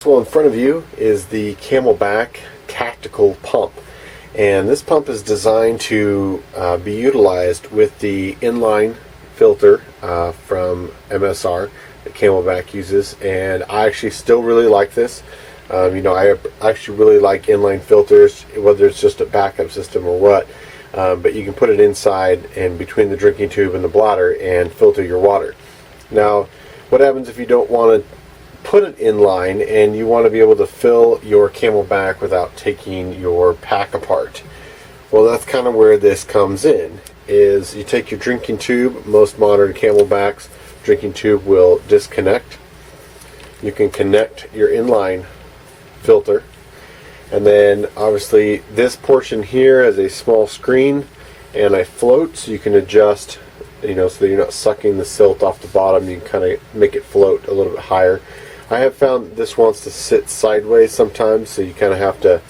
Well, in front of you is the CamelBak tactical pump, and this pump is designed to be utilized with the inline filter from MSR that CamelBak uses, and I actually still really like this. I actually really like inline filters, whether it's just a backup system or what, but you can put it inside and between the drinking tube and the bladder and filter your water. Now, what happens if you don't want to put it in line and you want to be able to fill your CamelBak without taking your pack apart? Well, that's kind of where this comes in. Is you take your drinking tube. Most modern CamelBaks drinking tube will disconnect. You can connect your inline filter, and then obviously this portion here has a small screen and a float, so you can adjust, so that you're not sucking the silt off the bottom. You can kind of make it float a little bit higher. I have found that this wants to sit sideways sometimes, so you kind of have to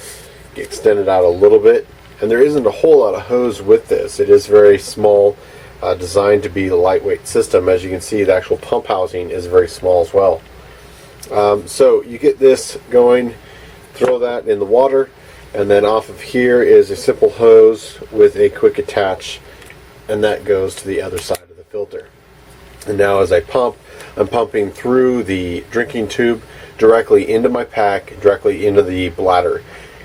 extend it out a little bit. And there isn't a whole lot of hose with this. It is very small, designed to be a lightweight system. As you can see, the actual pump housing is very small as well. So you get this going, throw that in the water, and then off of here is a simple hose with a quick attach, and that goes to the other side of the filter. And now as I pump, I'm pumping through the drinking tube directly into my pack, directly into the bladder.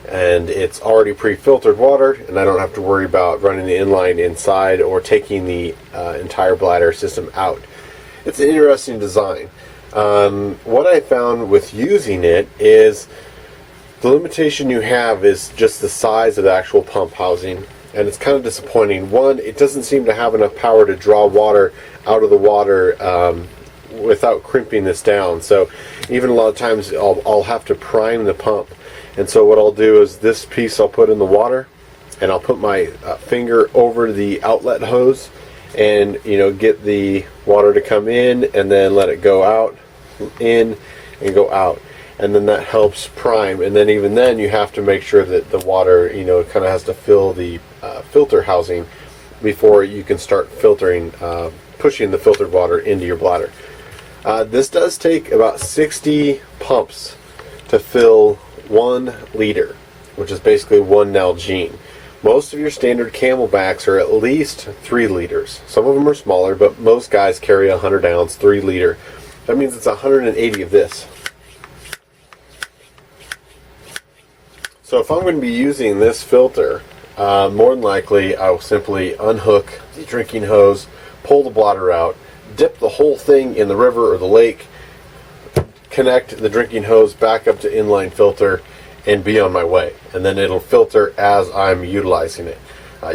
And it's already pre-filtered water, and I don't have to worry about running the inline inside or taking the entire bladder system out. It's an interesting design. What I found with using it is the limitation you have is just the size of the actual pump housing, and it's kind of disappointing. One, it doesn't seem to have enough power to draw water out of the water without crimping this down. So even a lot of times I'll have to prime the pump. And so what I'll do is this piece I'll put in the water, and I'll put my finger over the outlet hose and get the water to come in, and then let it go out, in, and go out. And then that helps prime. And then even then you have to make sure that the water kind of has to fill the filter housing before you can start filtering, pushing the filtered water into your bladder. This does take about 60 pumps to fill 1 liter, which is basically 1 Nalgene. Most of your standard CamelBaks are at least 3 liters. Some of them are smaller, but most guys carry 100 ounce, 3 liter. That means it's 180 of this. So if I'm going to be using this filter, more than likely I will simply unhook the drinking hose, pull the bladder out, dip the whole thing in the river or the lake, connect the drinking hose back up to inline filter, and be on my way. And then it'll filter as I'm utilizing it.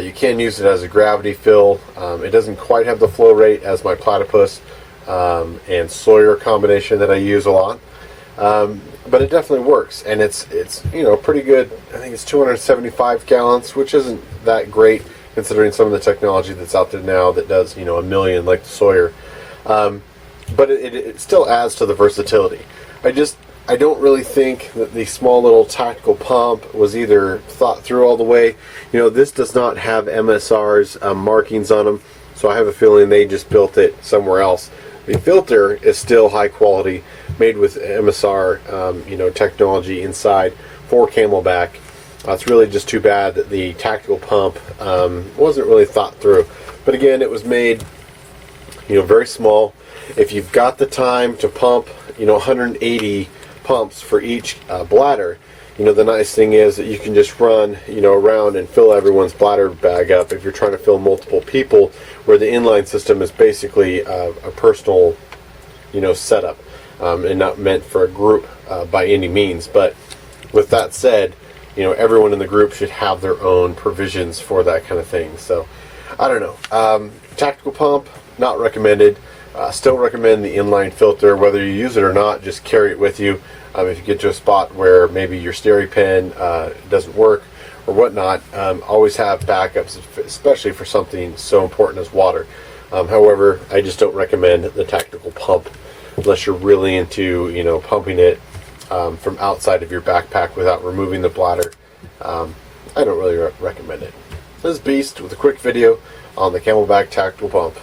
You can use it as a gravity fill. It doesn't quite have the flow rate as my platypus and Sawyer combination that I use a lot. But it definitely works, and it's pretty good. I think it's 275 gallons, which isn't that great considering some of the technology that's out there now that does a million like the Sawyer. But it still adds to the versatility. I don't really think that the small little tactical pump was either thought through all the way. This does not have MSR's markings on them, so I have a feeling they just built it somewhere else. The filter is still high quality, made with MSR technology inside for CamelBak. It's really just too bad that the tactical pump wasn't really thought through. But again, it was made very small. If you've got the time to pump 180 pumps for each bladder, the nice thing is that you can just run around and fill everyone's bladder bag up if you're trying to fill multiple people, where the inline system is basically a personal setup and not meant for a group by any means. But with that said, everyone in the group should have their own provisions for that kind of thing. So I don't know, tactical pump, not recommended. Still recommend the inline filter. Whether you use it or not, just carry it with you. If you get to a spot where maybe your Steri pen doesn't work or whatnot, always have backups, especially for something so important as water. However, I just don't recommend the tactical pump unless you're really into pumping it from outside of your backpack without removing the bladder. I don't really recommend it. This is Beast with a quick video on the CamelBak tactical pump.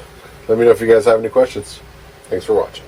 Let me know if you guys have any questions. Thanks for watching.